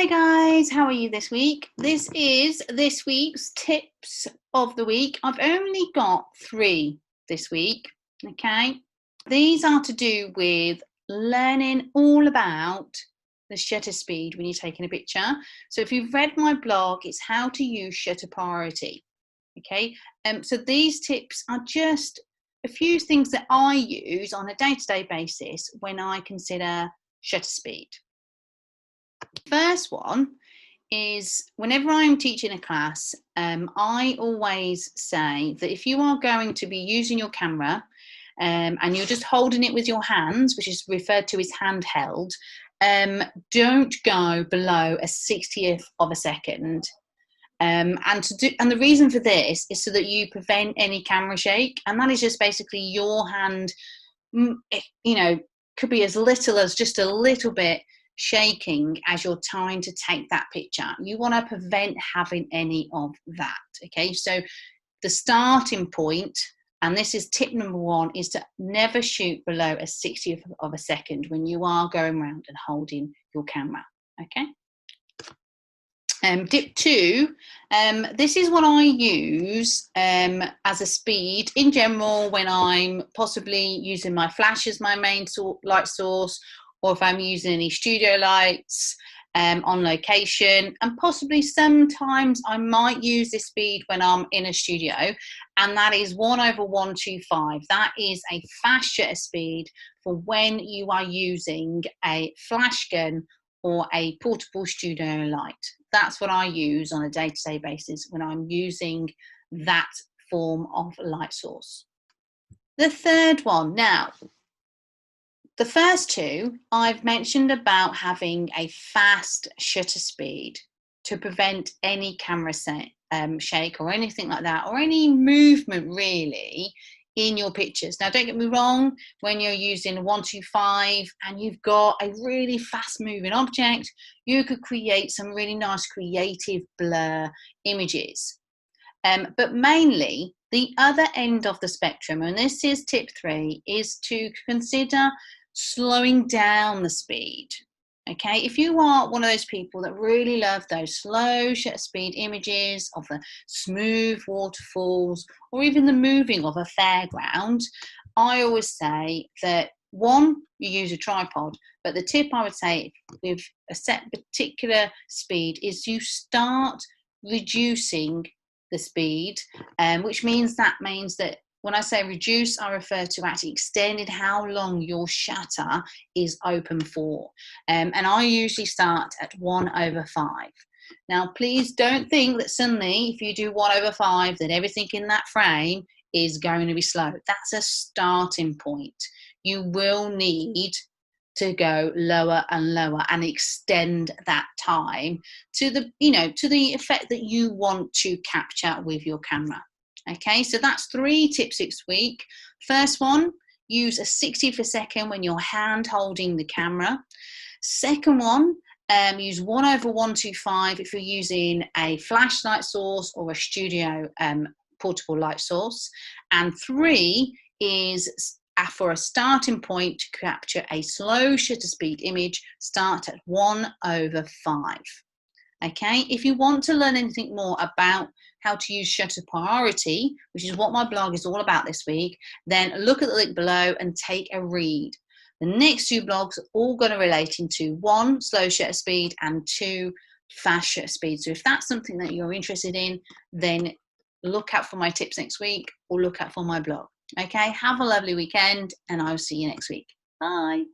Hi guys, how are you this week? This is this week's tips of the week. I've only got 3 this week, okay? These are to do with learning all about the shutter speed when you're taking a picture. So if you've read my blog, it's how to use shutter priority, okay? So these tips are just a few things that I use on a day-to-day basis when I consider shutter speed. First one is whenever I'm teaching a class, I always say that if you are going to be using your camera and you're just holding it with your hands, which is referred to as handheld, don't go below a 60th of a second. And the reason for this is so that you prevent any camera shake, and that is just basically your hand, could be as little as just a little bit shaking as you're trying to take that picture. You want to prevent having any of that, okay? So the starting point, and this is tip number 1, is to never shoot below a 60th of a second when you are going around and holding your camera, okay? Tip 2, this is what I use as a speed in general when I'm possibly using my flash as my main light source, or if I'm using any studio lights on location, and possibly sometimes I might use this speed when I'm in a studio, and that is 1/125. That is a fast shutter speed for when you are using a flash gun or a portable studio light. That's what I use on a day-to-day basis when I'm using that form of light source. The third one, now, the first 2, I've mentioned about having a fast shutter speed to prevent any camera shake or anything like that, or any movement really in your pictures. Now, don't get me wrong, when you're using 125 and you've got a really fast moving object, you could create some really nice creative blur images. But mainly, the other end of the spectrum, and this is tip 3, is to consider slowing down the speed. Okay, if you are one of those people that really love those slow shutter speed images of the smooth waterfalls or even the moving of a fairground, I always say that 1, you use a tripod, but the tip I would say with a set particular speed is you start reducing the speed, which means that when I say reduce, I refer to actually extending how long your shutter is open for. And I usually start at 1/5. Now, please don't think that suddenly, if you do 1/5, that everything in that frame is going to be slow. That's a starting point. You will need to go lower and lower and extend that time to the effect that you want to capture with your camera. Okay, so that's 3 tips this week. First one, use a 60th a second when you're hand holding the camera. Second one, use 1/125 if you're using a flashlight source or a studio portable light source. And 3 is for a starting point to capture a slow shutter speed image, start at 1/5. Okay, if you want to learn anything more about how to use shutter priority, which is what my blog is all about this week, then look at the link below and take a read. The next 2 blogs are all going to relate into 1, slow shutter speed, and 2, fast shutter speed. So if that's something that you're interested in, then look out for my tips next week or look out for my blog. Okay, have a lovely weekend and I'll see you next week. Bye.